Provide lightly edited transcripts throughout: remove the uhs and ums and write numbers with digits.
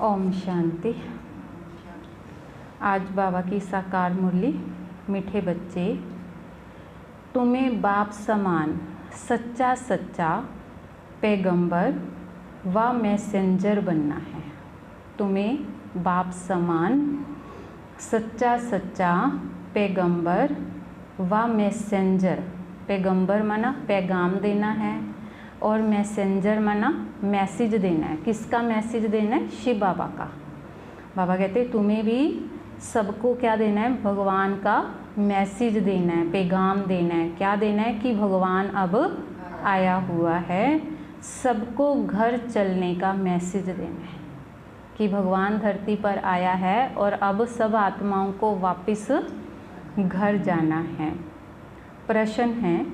ओम शांति। आज बाबा की साकार मुरली। मीठे बच्चे, तुम्हें बाप समान सच्चा सच्चा पैगंबर व मैसेंजर बनना है। तुम्हें बाप समान सच्चा सच्चा पैगंबर व मैसेंजर। पैगंबर माना पैगाम देना है और मैसेंजर माना मैसेज देना है। किसका मैसेज देना है? शिव बाबा का। बाबा कहते हैं तुम्हें भी सबको क्या देना है? भगवान का मैसेज देना है, पैगाम देना है। क्या देना है? कि भगवान अब आया हुआ है, सबको घर चलने का मैसेज देना है कि भगवान धरती पर आया है और अब सब आत्माओं को वापस घर जाना है। प्रश्न है,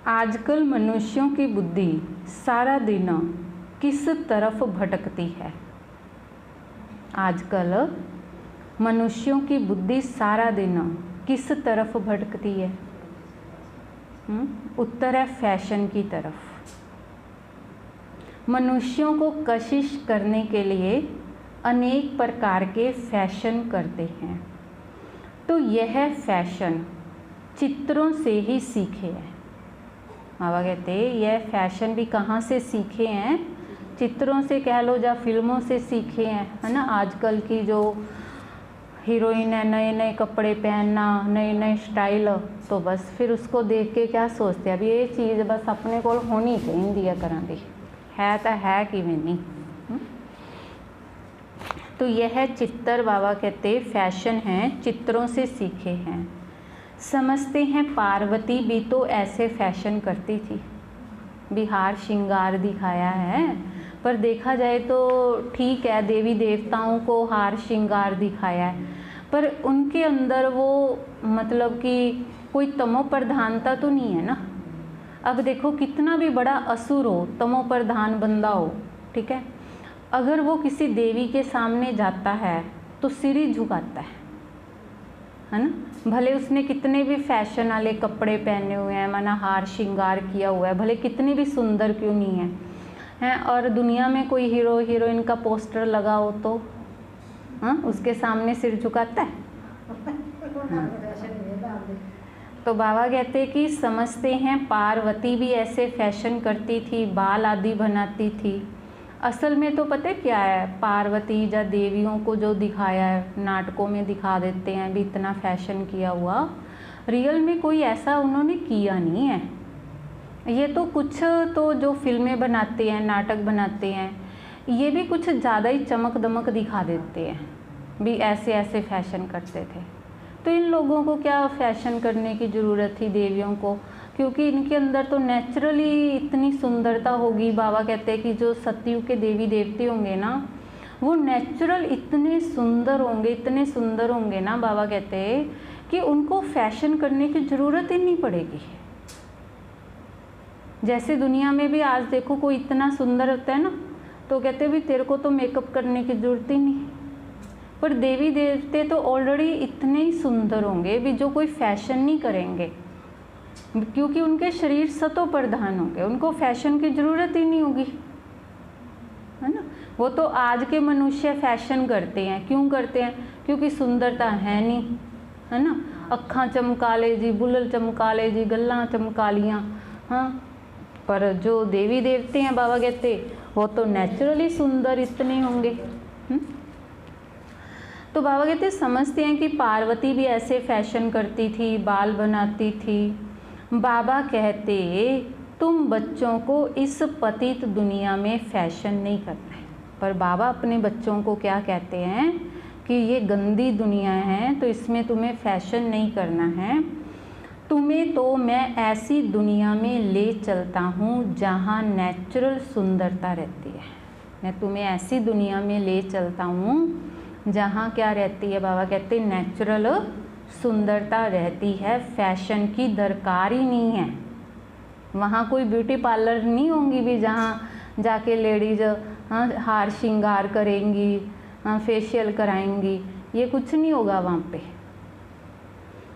आजकल मनुष्यों की बुद्धि सारा दिन किस तरफ भटकती है? आजकल मनुष्यों की बुद्धि सारा दिन किस तरफ भटकती है? उत्तर है फैशन की तरफ। मनुष्यों को कशिश करने के लिए अनेक प्रकार के फैशन करते हैं। तो यह फैशन चित्रों से ही सीखे हैं। बाबा कहते हैं यह फैशन भी कहाँ से सीखे हैं? चित्रों से कह लो या फिल्मों से सीखे हैं, है ना। आजकल की जो हीरोइन है, नए नए कपड़े पहनना, नए नए स्टाइल, तो बस फिर उसको देख के क्या सोचते हैं, अब ये चीज़ बस अपने को होनी चाहिए दिया करा दी है तो है कि नहीं। तो यह चित्र बाबा कहते फैशन हैं, चित्रों से सीखे हैं। समझते हैं पार्वती भी तो ऐसे फैशन करती थी, बिहार श्रृंगार दिखाया है। पर देखा जाए तो ठीक है, देवी देवताओं को हार श्रृंगार दिखाया है, पर उनके अंदर वो मतलब कि कोई तमो प्रधानता तो नहीं है ना। अब देखो कितना भी बड़ा असुर हो, तमो प्रधान बंदा हो, ठीक है, अगर वो किसी देवी के सामने जाता है तो सिर ही झुकाता है ना। भले उसने कितने भी फैशन वाले कपड़े पहने हुए हैं, माना हार श्रृंगार किया हुआ है, भले कितने भी सुंदर क्यों नहीं है, हैं, और दुनिया में कोई हीरो हीरोइन का पोस्टर लगा हो तो हाँ उसके सामने सिर झुकाता है। हाँ। तो बाबा कहते हैं कि समझते हैं पार्वती भी ऐसे फैशन करती थी, बाल आदि बनाती थी। असल में तो पता है क्या है, पार्वती या देवियों को जो दिखाया है नाटकों में दिखा देते हैं भी इतना फैशन किया हुआ, रियल में कोई ऐसा उन्होंने किया नहीं है। ये तो कुछ तो जो फिल्में बनाते हैं, नाटक बनाते हैं, ये भी कुछ ज़्यादा ही चमक दमक दिखा देते हैं भी ऐसे ऐसे फैशन करते थे। तो इन लोगों को क्या फैशन करने की ज़रूरत थी देवियों को? क्योंकि इनके अंदर तो नेचुरली इतनी सुंदरता होगी। बाबा कहते हैं कि जो सतयुग के देवी देवते होंगे ना, वो नेचुरल इतने सुंदर होंगे, इतने सुंदर होंगे ना, बाबा कहते हैं कि उनको फैशन करने की ज़रूरत ही नहीं पड़ेगी। जैसे दुनिया में भी आज देखो कोई इतना सुंदर होता है ना, तो कहते हैं भी तेरे को तो मेकअप करने की ज़रूरत ही नहीं। पर देवी देवते तो ऑलरेडी इतने ही सुंदर होंगे भी जो कोई फैशन नहीं करेंगे, क्योंकि उनके शरीर सतो प्रधान होंगे, उनको फैशन की ज़रूरत ही नहीं होगी, है ना। वो तो आज के मनुष्य फैशन करते हैं। क्यों करते हैं? क्योंकि सुंदरता है नहीं, है ना। अक्खां चमका ले जी, बुलल चमका ले जी, गल्लां चमका लियाँ, हाँ। पर जो देवी देवते हैं बाबा कहते वो तो नेचुरली सुंदर इतने होंगे। तो बाबा कहते समझते हैं कि पार्वती भी ऐसे फैशन करती थी, बाल बनाती थी। बाबा कहते तुम बच्चों को इस पतित दुनिया में फैशन नहीं करना है। पर बाबा अपने बच्चों को क्या कहते हैं कि ये गंदी दुनिया है, तो इसमें तुम्हें फैशन नहीं करना है। तुम्हें तो मैं ऐसी दुनिया में ले चलता हूँ जहाँ नेचुरल सुंदरता रहती है। मैं तुम्हें ऐसी दुनिया में ले चलता हूँ जहाँ क्या रहती है? बाबा कहते नेचुरल सुंदरता रहती है, फैशन की दरकार ही नहीं है। वहाँ कोई ब्यूटी पार्लर नहीं होंगी भी जहाँ जाके लेडीज हाँ हार श्रृंगार करेंगी, हाँ फेशियल कराएंगी, ये कुछ नहीं होगा वहाँ पे।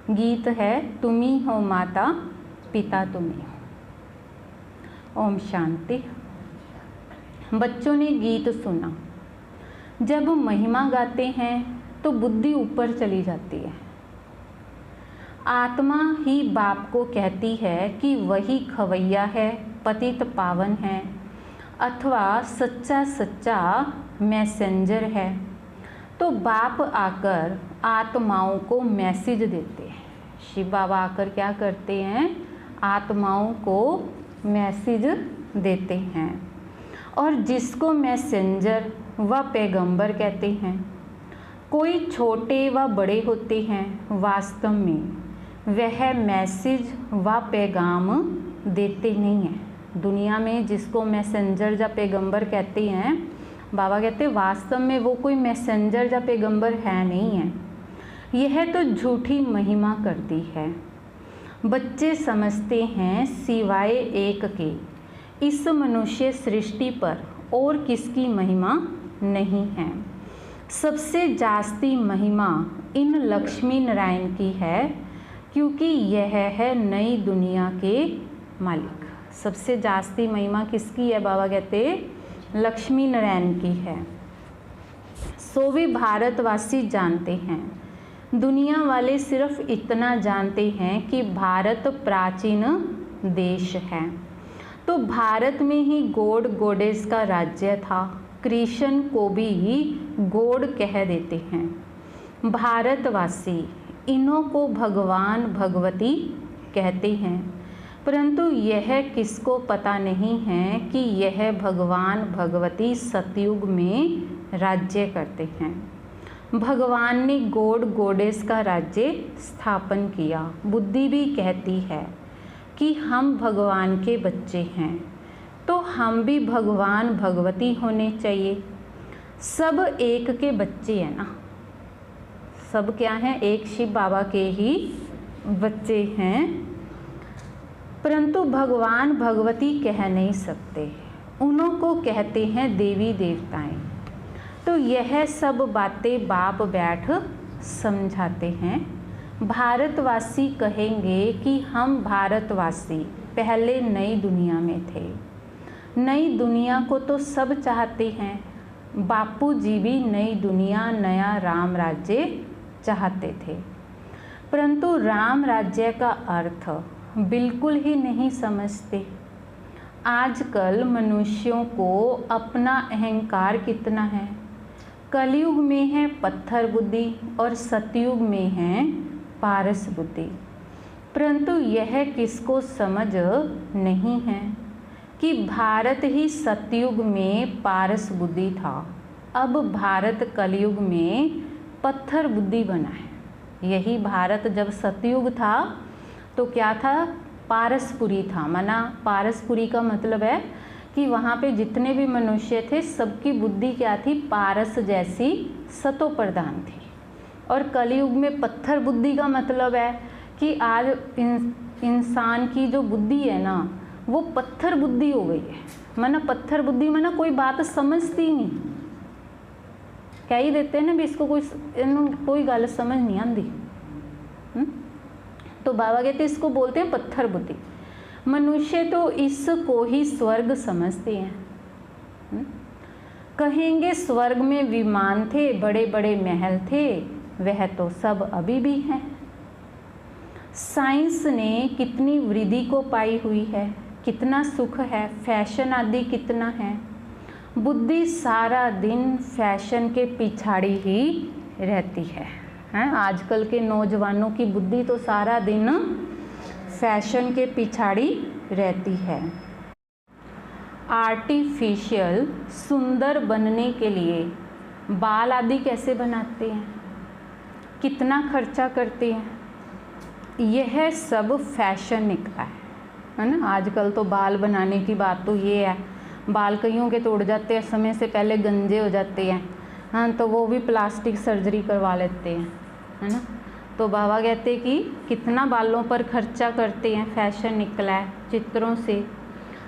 गीत है तुम ही हो माता पिता तुम ही हो। ओम शांति। बच्चों ने गीत सुना, जब महिमा गाते हैं तो बुद्धि ऊपर चली जाती है। आत्मा ही बाप को कहती है कि वही खवैया है, पतित पावन है, अथवा सच्चा सच्चा मैसेंजर है। तो बाप आकर आत्माओं को मैसेज देते हैं। शिव बाबा आकर क्या करते हैं? आत्माओं को मैसेज देते हैं। और जिसको मैसेंजर व पैगंबर कहते हैं, कोई छोटे व बड़े होते हैं, वास्तव में वह मैसेज व पैगाम देते नहीं हैं। दुनिया में जिसको मैसेंजर या पैगंबर कहते हैं, बाबा कहते हैं वास्तव में वो कोई मैसेंजर या पैगंबर है नहीं है, यह तो झूठी महिमा करती है। बच्चे समझते हैं सिवाय एक के इस मनुष्य सृष्टि पर और किसकी महिमा नहीं है। सबसे जास्ती महिमा इन लक्ष्मी नारायण की है, क्योंकि यह है नई दुनिया के मालिक। सबसे जास्ती महिमा किसकी है? बाबा कहते लक्ष्मी नारायण की है। सो भी भारतवासी जानते हैं। दुनिया वाले सिर्फ इतना जानते हैं कि भारत प्राचीन देश है। तो भारत में ही गॉड गॉडेस का राज्य था। कृष्ण को भी गॉड कह देते हैं। भारतवासी इन्हों को भगवान भगवती कहते हैं, परंतु यह किसको पता नहीं है कि यह भगवान भगवती सतयुग में राज्य करते हैं। भगवान ने गॉड गॉडेस का राज्य स्थापन किया। बुद्धि भी कहती है कि हम भगवान के बच्चे हैं, तो हम भी भगवान भगवती होने चाहिए। सब एक के बच्चे हैं ना, सब क्या हैं? एक शिव बाबा के ही बच्चे हैं, परंतु भगवान भगवती कह नहीं सकते, उन्हों को कहते हैं देवी देवताएं। तो यह सब बातें बाप बैठ समझाते हैं। भारतवासी कहेंगे कि हम भारतवासी पहले नई दुनिया में थे। नई दुनिया को तो सब चाहते हैं। बापू जी भी नई दुनिया, नया राम राज्य चाहते थे, परंतु राम राज्य का अर्थ बिल्कुल ही नहीं समझते। आजकल मनुष्यों को अपना अहंकार कितना है। कलयुग में है पत्थर बुद्धि और सतयुग में है पारस बुद्धि, परंतु यह किसको समझ नहीं है कि भारत ही सतयुग में पारस बुद्धि था। अब भारत कलयुग में पत्थर बुद्धि बना है। यही भारत जब सतयुग था तो क्या था? पारसपुरी था। माना पारसपुरी का मतलब है कि वहाँ पे जितने भी मनुष्य थे सबकी बुद्धि क्या थी? पारस जैसी सतो प्रधान थी। और कलयुग में पत्थर बुद्धि का मतलब है कि आज इंसान की जो बुद्धि है ना, वो पत्थर बुद्धि हो गई है। माना पत्थर बुद्धि माना कोई बात समझती नहीं, कह ही देते हैं ना भी इसको कोई गल समझ नहीं आती। तो बाबा कहते इसको बोलते हैं पत्थर बुद्धि। मनुष्य तो इसको ही स्वर्ग समझते हैं। कहेंगे स्वर्ग में विमान थे, बड़े बड़े महल थे, वह तो सब अभी भी हैं। साइंस ने कितनी वृद्धि को पाई हुई है, कितना सुख है, फैशन आदि कितना है। बुद्धि सारा दिन फैशन के पिछाड़ी ही रहती है। आजकल के नौजवानों की बुद्धि तो सारा दिन फैशन के पिछाड़ी रहती है। आर्टिफिशियल सुंदर बनने के लिए बाल आदि कैसे बनाते हैं, कितना खर्चा करते हैं, यह सब फैशन निकला है ना। आजकल तो बाल बनाने की बात तो ये है, बाल कईयों के तोड़ जाते हैं, समय से पहले गंजे हो जाते हैं, हाँ, तो वो भी प्लास्टिक सर्जरी करवा लेते हैं, है ना। तो बाबा कहते कि कितना बालों पर खर्चा करते हैं, फैशन निकला है चित्रों से।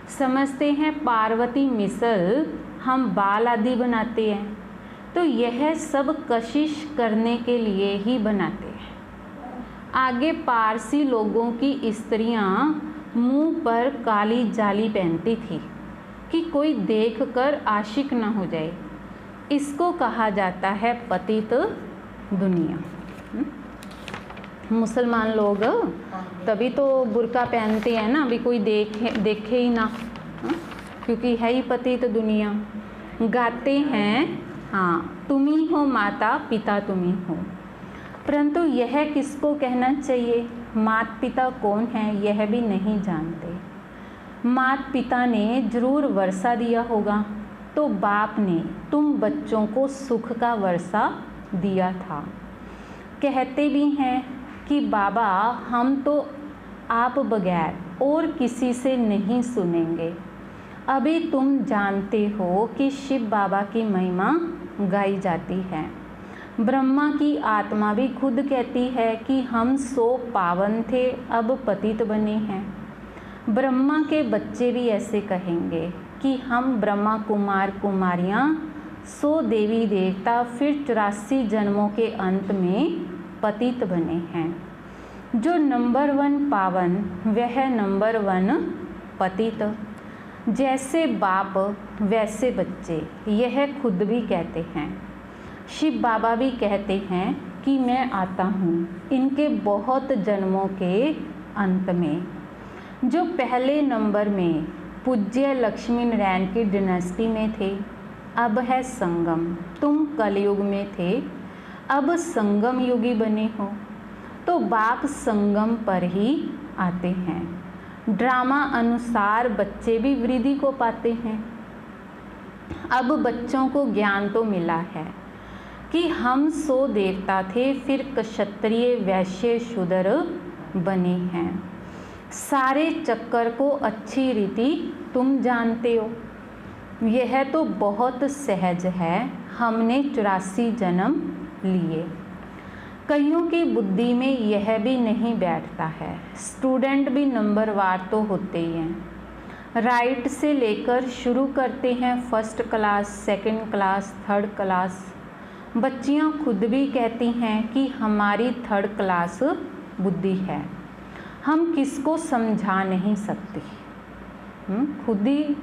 समझते हैं पार्वती मिसल हम बाल आदि बनाते हैं, तो यह सब कशिश करने के लिए ही बनाते हैं। आगे पारसी लोगों की स्त्रियां मुंह पर काली जाली पहनती थी कि कोई देखकर आशिक ना हो जाए। इसको कहा जाता है पतित दुनिया। मुसलमान लोग तभी तो बुर्का पहनते हैं ना, अभी कोई देखे ही ना, क्योंकि है ही पतित दुनिया। गाते हैं हाँ, तुम ही हो माता पिता तुम ही हो, परंतु यह किसको कहना चाहिए? माता पिता कौन है यह भी नहीं जानते। माता पिता ने जरूर वर्षा दिया होगा, तो बाप ने तुम बच्चों को सुख का वर्षा दिया था। कहते भी हैं कि बाबा हम तो आप बगैर और किसी से नहीं सुनेंगे। अभी तुम जानते हो कि शिव बाबा की महिमा गाई जाती है। ब्रह्मा की आत्मा भी खुद कहती है कि हम 100 पावन थे, अब पतित बने हैं। ब्रह्मा के बच्चे भी ऐसे कहेंगे कि हम ब्रह्मा कुमार कुमारियाँ 100 देवी देवता फिर 84 जन्मों के अंत में पतित बने हैं। जो नंबर 1 पावन वह नंबर 1 पतित। जैसे बाप वैसे बच्चे, यह खुद भी कहते हैं। शिव बाबा भी कहते हैं कि मैं आता हूँ इनके बहुत जन्मों के अंत में। जो पहले नंबर में पूज्य लक्ष्मी नारायण की डिनेस्टी में थे, अब है संगम। तुम कलयुग में थे, अब संगम युगी बने हो, तो बाप संगम पर ही आते हैं। ड्रामा अनुसार बच्चे भी वृद्धि को पाते हैं। अब बच्चों को ज्ञान तो मिला है कि हम 100 देवता थे, फिर क्षत्रिय वैश्य शूद्र बने हैं। सारे चक्कर को अच्छी रीति तुम जानते हो। यह तो बहुत सहज है, हमने 84 जन्म लिए। कईयों की बुद्धि में यह भी नहीं बैठता है। स्टूडेंट भी नंबरवार तो होते ही हैं। राइट से लेकर शुरू करते हैं, first class, second class, third class. बच्चियां खुद भी कहती हैं कि हमारी थर्ड क्लास बुद्धि है, हम किसको समझा नहीं सकते। खुद ही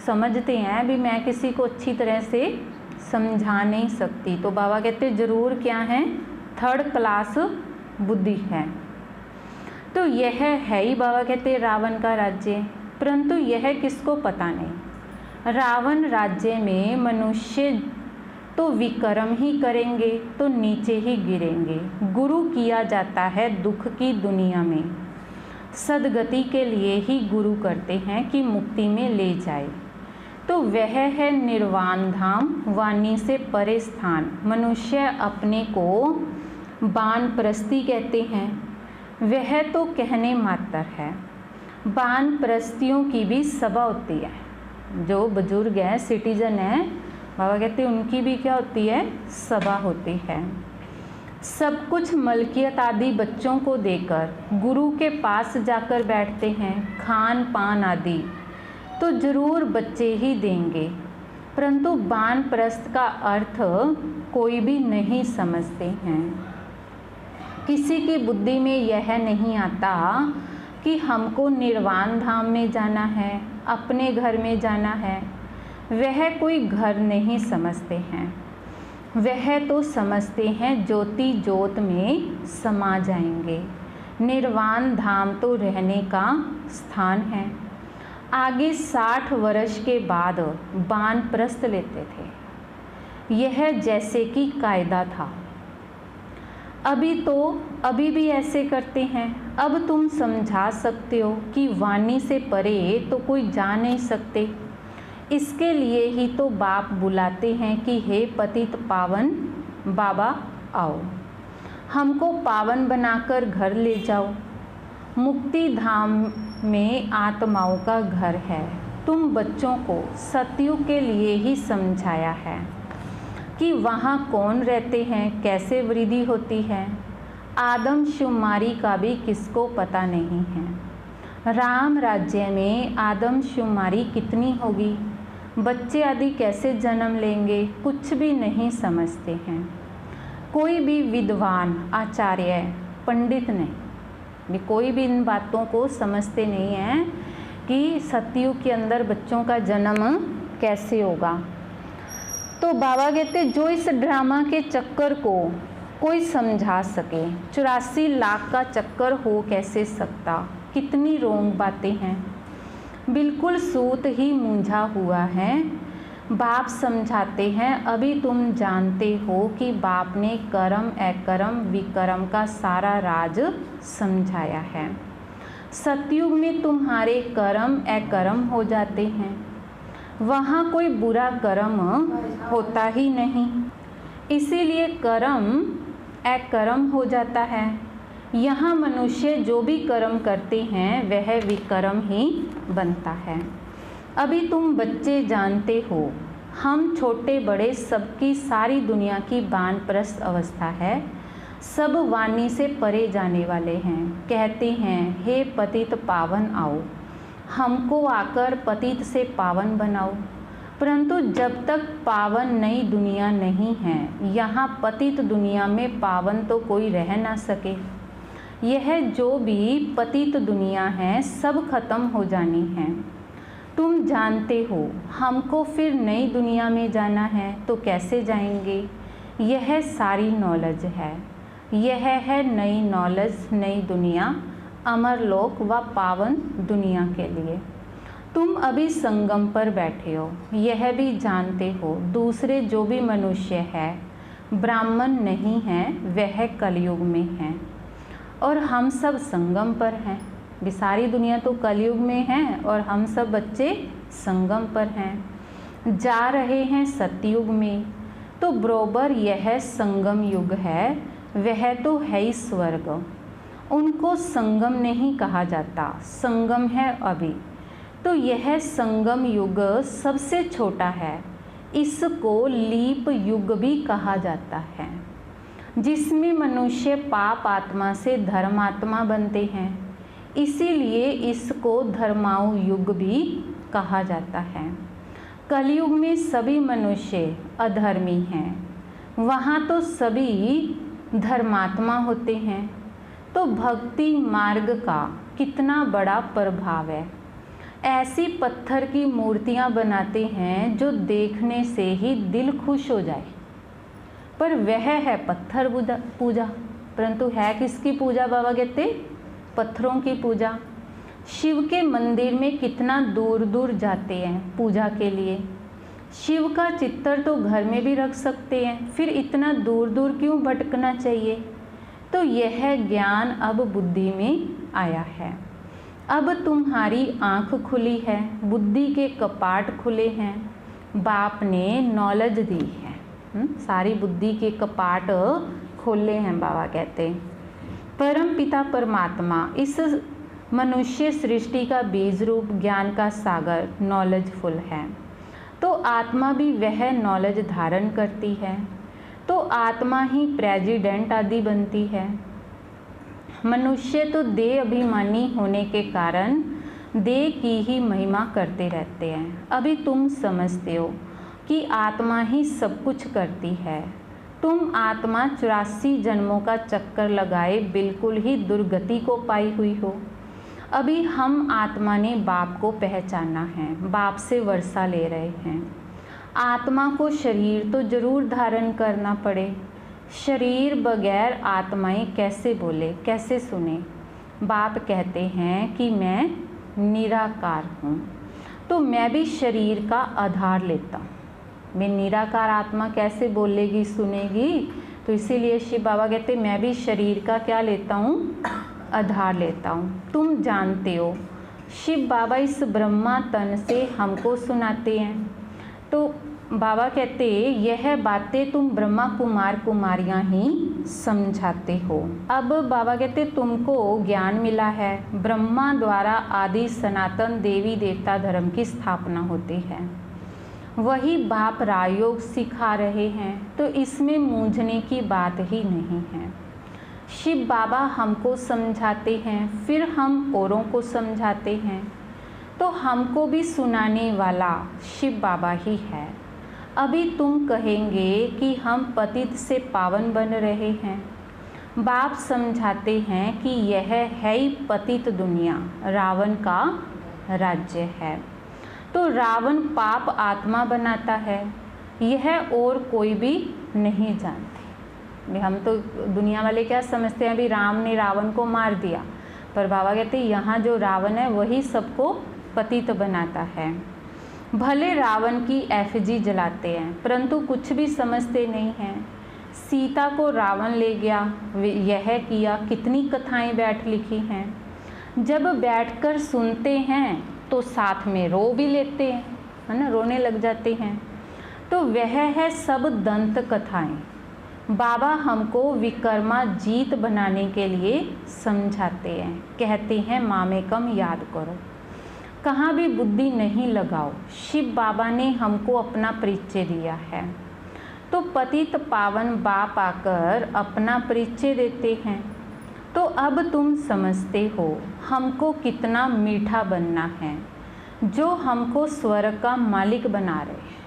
समझते हैं भी मैं किसी को अच्छी तरह से समझा नहीं सकती। तो बाबा कहते ज़रूर क्या है, थर्ड क्लास बुद्धि है। तो यह है ही बाबा कहते रावण का राज्य, परंतु यह किसको पता नहीं। रावण राज्य में मनुष्य तो विकर्म ही करेंगे तो नीचे ही गिरेंगे। गुरु किया जाता है दुख की दुनिया में, सदगति के लिए ही गुरु करते हैं कि मुक्ति में ले जाए। तो वह है निर्वाण धाम, वाणी से परे स्थान। मनुष्य अपने को वानप्रस्थी कहते हैं, वह तो कहने मात्र है। वानप्रस्थियों की भी सभा होती है। जो बुजुर्ग हैं, सिटीजन हैं, बाबा कहते हैं उनकी भी क्या होती है, सभा होती है। सब कुछ मलकियत आदि बच्चों को देकर गुरु के पास जाकर बैठते हैं। खान पान आदि तो जरूर बच्चे ही देंगे, परंतु वानप्रस्थ का अर्थ कोई भी नहीं समझते हैं। किसी की बुद्धि में यह नहीं आता कि हमको निर्वाण धाम में जाना है, अपने घर में जाना है। वह कोई घर नहीं समझते हैं, वह तो समझते हैं ज्योति ज्योत में समा जाएंगे। निर्वाण धाम तो रहने का स्थान है। आगे 60 वर्ष के बाद वानप्रस्थ लेते थे, यह जैसे कि कायदा था। अभी भी ऐसे करते हैं। अब तुम समझा सकते हो कि वाणी से परे तो कोई जा नहीं सकते। इसके लिए ही तो बाप बुलाते हैं कि हे पतित पावन बाबा आओ, हमको पावन बनाकर घर ले जाओ। मुक्ति धाम में आत्माओं का घर है। तुम बच्चों को सतयुग के लिए ही समझाया है कि वहाँ कौन रहते हैं, कैसे वृद्धि होती है। आदमशुमारी का भी किसको पता नहीं है। राम राज्य में आदमशुमारी कितनी होगी, बच्चे आदि कैसे जन्म लेंगे, कुछ भी नहीं समझते हैं। कोई भी विद्वान आचार्य पंडित नहीं, कोई भी इन बातों को समझते नहीं हैं कि सतयुग के अंदर बच्चों का जन्म कैसे होगा। तो बाबा कहते जो इस ड्रामा के चक्कर को कोई समझा सके, 84 लाख का चक्कर हो कैसे सकता, कितनी रोंग बातें हैं, बिल्कुल सूत ही मूंझा हुआ है। बाप समझाते हैं अभी तुम जानते हो कि बाप ने कर्म अकर्म विकर्म का सारा राज समझाया है। सतयुग में तुम्हारे कर्म अकर्म हो जाते हैं, वहाँ कोई बुरा कर्म होता ही नहीं, इसीलिए कर्म अकर्म हो जाता है। यहाँ मनुष्य जो भी कर्म करते हैं वह विकर्म ही बनता है। अभी तुम बच्चे जानते हो हम छोटे बड़े सबकी सारी दुनिया की वानप्रस्थ अवस्था है, सब वाणी से परे जाने वाले हैं। कहते हैं हे पतित पावन आओ, हमको आकर पतित से पावन बनाओ, परंतु जब तक पावन नई दुनिया नहीं है, यहाँ पतित दुनिया में पावन तो कोई रह ना सके। यह जो भी पतित दुनिया है सब खत्म हो जानी है। तुम जानते हो हमको फिर नई दुनिया में जाना है, तो कैसे जाएंगे? यह सारी नॉलेज है, यह है नई नॉलेज, नई दुनिया, अमरलोक व पावन दुनिया के लिए। तुम अभी संगम पर बैठे हो, यह भी जानते हो दूसरे जो भी मनुष्य है ब्राह्मण नहीं है, वह कलयुग में है और हम सब संगम पर हैं। सारी दुनिया तो कलयुग में है और हम सब बच्चे संगम पर हैं, जा रहे हैं सतयुग में। तो बरोबर यह संगम युग है, वह तो है ही स्वर्ग। उनको संगम नहीं कहा जाता, संगम है अभी। तो यह संगम युग सबसे छोटा है, इसको लीप युग भी कहा जाता है, जिसमें मनुष्य पाप आत्मा से धर्मात्मा बनते हैं, इसीलिए इसको धर्माऊ युग भी कहा जाता है। कलयुग में सभी मनुष्य अधर्मी हैं, वहाँ तो सभी धर्मात्मा होते हैं। तो भक्ति मार्ग का कितना बड़ा प्रभाव है। ऐसी पत्थर की मूर्तियाँ बनाते हैं जो देखने से ही दिल खुश हो जाए, पर वह है पत्थर पूजा, परंतु है किसकी पूजा? बाबा कहते पत्थरों की पूजा। शिव के मंदिर में कितना दूर दूर जाते हैं पूजा के लिए। शिव का चित्र तो घर में भी रख सकते हैं, फिर इतना दूर दूर क्यों भटकना चाहिए? तो यह ज्ञान अब बुद्धि में आया है। अब तुम्हारी आँख खुली है, बुद्धि के कपाट खुले हैं, बाप ने नॉलेज दी है, सारी बुद्धि के कपाट खोले हैं। बाबा कहते परम पिता परमात्मा इस मनुष्य सृष्टि का बीज रूप ज्ञान का सागर नॉलेजफुल है, तो आत्मा भी वह नॉलेज धारण करती है, तो आत्मा ही प्रेसिडेंट आदि बनती है। मनुष्य तो देह अभिमानी होने के कारण देह की ही महिमा करते रहते हैं। अभी तुम समझते हो कि आत्मा ही सब कुछ करती है। तुम आत्मा 84 जन्मों का चक्कर लगाए बिल्कुल ही दुर्गति को पाई हुई हो। अभी हम आत्मा ने बाप को पहचाना है, बाप से वर्षा ले रहे हैं। आत्मा को शरीर तो जरूर धारण करना पड़े, शरीर बगैर आत्माएं कैसे बोले, कैसे सुने? बाप कहते हैं कि मैं निराकार हूँ, तो मैं भी शरीर का आधार लेता हूँ। मैं निराकार आत्मा कैसे बोलेगी, सुनेगी? तो इसीलिए शिव बाबा कहते मैं भी शरीर का क्या लेता हूँ? आधार लेता हूँ। तुम जानते हो शिव बाबा इस ब्रह्मा तन से हमको सुनाते हैं। तो बाबा कहते यह बातें तुम ब्रह्मा कुमार कुमारियाँ ही समझाते हो। अब बाबा कहते तुमको ज्ञान मिला है, ब्रह्मा द्वारा आदि सनातन देवी देवता धर्म की स्थापना होती है, वही बाप राजयोग सिखा रहे हैं, तो इसमें मूंझने की बात ही नहीं है। शिव बाबा हमको समझाते हैं, फिर हम औरों को समझाते हैं, तो हमको भी सुनाने वाला शिव बाबा ही है। अभी तुम कहेंगे कि हम पतित से पावन बन रहे हैं। बाप समझाते हैं कि यह है ही पतित दुनिया, रावण का राज्य है। तो रावण पाप आत्मा बनाता है, यह और कोई भी नहीं जानते। हम तो दुनिया वाले क्या समझते हैं, अभी राम ने रावण को मार दिया, पर बाबा कहते हैं यहाँ जो रावण है वही सबको पतित बनाता है। भले रावण की एफजी जलाते हैं परंतु कुछ भी समझते नहीं हैं। सीता को रावण ले गया, यह किया, कितनी कथाएं बैठ लिखी हैं। जब बैठकर सुनते हैं तो साथ में रो भी लेते हैं, है ना, रोने लग जाते हैं। तो वह है सब दंत कथाएं। बाबा हमको विकर्मा जीत बनाने के लिए समझाते हैं, कहते हैं मामेकम याद करो, कहाँ भी बुद्धि नहीं लगाओ। शिव बाबा ने हमको अपना परिचय दिया है, तो पतित पावन बाप आकर अपना परिचय देते हैं। तो अब तुम समझते हो हमको कितना मीठा बनना है, जो हमको स्वर्ग का मालिक बना रहे हैं।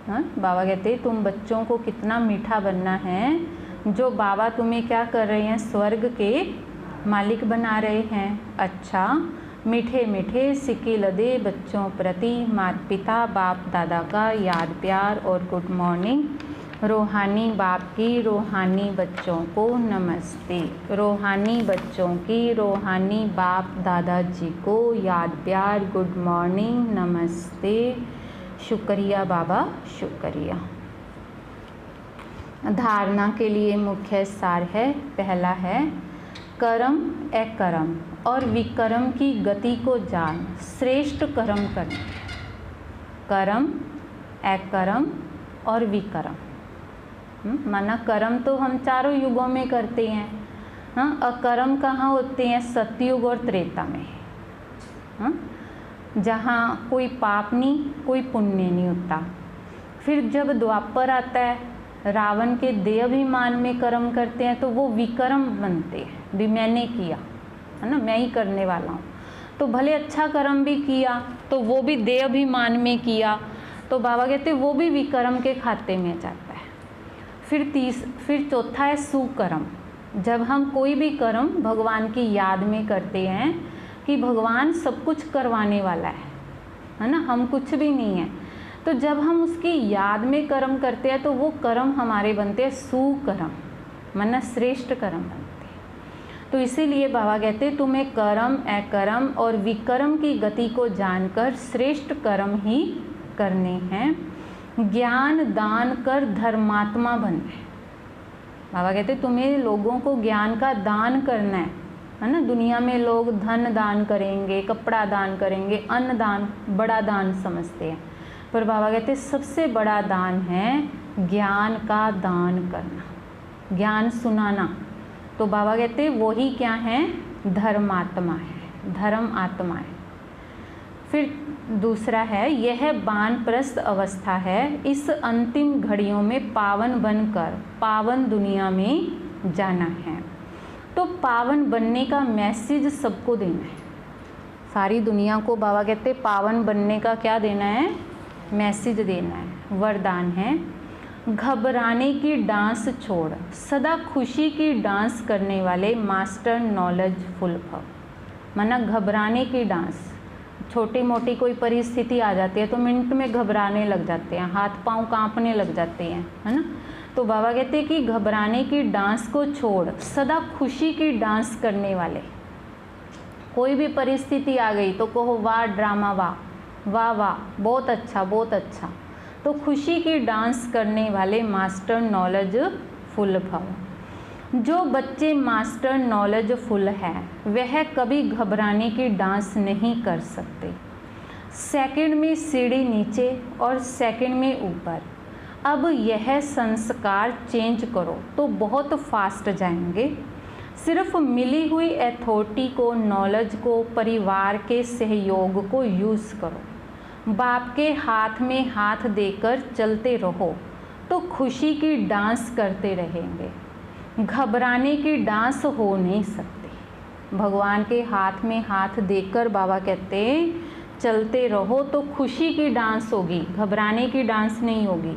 हाँ, बाबा कहते तुम बच्चों को कितना मीठा बनना है, जो बाबा तुम्हें क्या कर रहे हैं, स्वर्ग के मालिक बना रहे हैं। अच्छा, मीठे मीठे सिक्के लदे बच्चों प्रति माता पिता बाप दादा का याद प्यार और गुड मॉर्निंग। रूहानी बाप की रूहानी बच्चों को नमस्ते। रूहानी बच्चों की रूहानी बाप दादाजी को याद प्यार गुड मॉर्निंग नमस्ते। शुक्रिया बाबा, शुक्रिया। धारणा के लिए मुख्य सार है, पहला है कर्म अकर्म और विकर्म की गति को जान, श्रेष्ठ कर्म करना। कर्म अकर्म और विकर्म, माना कर्म तो हम चारों युगों में करते हैं, हाँ, अकर्म कहाँ होते हैं, सतयुग और त्रेता में, हाँ, जहाँ कोई पाप नहीं कोई पुण्य नहीं होता। फिर जब द्वापर आता है, रावण के देहाभिमान में कर्म करते हैं तो वो विकर्म बनते हैं, भी मैंने किया, है ना, मैं ही करने वाला हूँ। तो भले अच्छा कर्म भी किया तो वो भी देहाभिमान में किया, तो बाबा कहते वो भी विकर्म के खाते में जाता है। फिर चौथा है सुकर्म। जब हम कोई भी कर्म भगवान की याद में करते हैं कि भगवान सब कुछ करवाने वाला है ना, हम कुछ भी नहीं है, तो जब हम उसकी याद में कर्म करते हैं तो वो कर्म हमारे बनते हैं सुकर्म, माना श्रेष्ठ कर्म बनते हैं। तो इसीलिए बाबा कहते हैं तुम्हें कर्म अकर्म और विकर्म की गति को जानकर श्रेष्ठ कर्म ही करने हैं। ज्ञान दान कर धर्मात्मा बनना है। बाबा कहते तुम्हें लोगों को ज्ञान का दान करना है ना। दुनिया में लोग धन दान करेंगे, कपड़ा दान करेंगे, अन्न दान बड़ा दान समझते हैं, पर बाबा कहते सबसे बड़ा दान है ज्ञान का दान करना, ज्ञान सुनाना। तो बाबा कहते वही क्या है, धर्मात्मा है, धर्म आत्मा है। फिर दूसरा है यह वानप्रस्थ अवस्था है, इस अंतिम घड़ियों में पावन बनकर पावन दुनिया में जाना है। तो पावन बनने का मैसेज सबको देना है, सारी दुनिया को बाबा कहते पावन बनने का क्या देना है, मैसेज देना है। वरदान है घबराने की डांस छोड़, सदा खुशी की डांस करने वाले मास्टर नॉलेजफुल भव। माना घबराने की डांस, छोटी मोटी कोई परिस्थिति आ जाती है तो मिनट में घबराने लग जाते हैं, हाथ पांव कांपने लग जाते हैं, है ना। तो बाबा कहते हैं कि घबराने की डांस को छोड़, सदा खुशी की डांस करने वाले। कोई भी परिस्थिति आ गई तो कहो वाह ड्रामा, वाह वाह वाह, बहुत अच्छा बहुत अच्छा। तो खुशी की डांस करने वाले मास्टर नॉलेजफुल भव। जो बच्चे मास्टर नॉलेजफुल हैं वह कभी घबराने की डांस नहीं कर सकते। सेकंड में सीढ़ी नीचे और सेकंड में ऊपर। अब यह संस्कार चेंज करो तो बहुत फास्ट जाएंगे। सिर्फ मिली हुई अथॉरिटी को, नॉलेज को, परिवार के सहयोग को यूज़ करो। बाप के हाथ में हाथ देकर चलते रहो तो खुशी की डांस करते रहेंगे। घबराने की डांस हो नहीं सकती। भगवान के हाथ में हाथ देकर बाबा कहते चलते रहो तो खुशी की डांस होगी, घबराने की डांस नहीं होगी।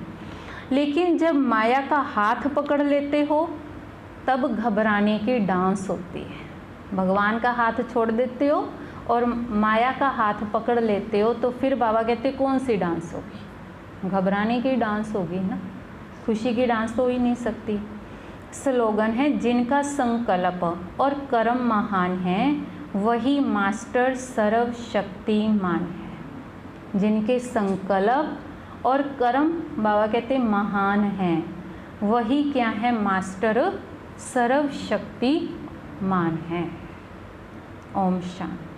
लेकिन जब माया का हाथ पकड़ लेते हो तब घबराने की डांस होती है। भगवान का हाथ छोड़ देते हो और माया का हाथ पकड़ लेते हो तो फिर बाबा कहते कौन सी डांस होगी, घबराने की डांस होगी ना, खुशी की डांस तो हो ही नहीं सकती। स्लोगन है, जिनका संकल्प और कर्म महान है वही मास्टर सर्वशक्तिमान है। जिनके संकल्प और कर्म बाबा कहते महान हैं, वही क्या है, मास्टर सर्वशक्तिमान है। ओम शांति।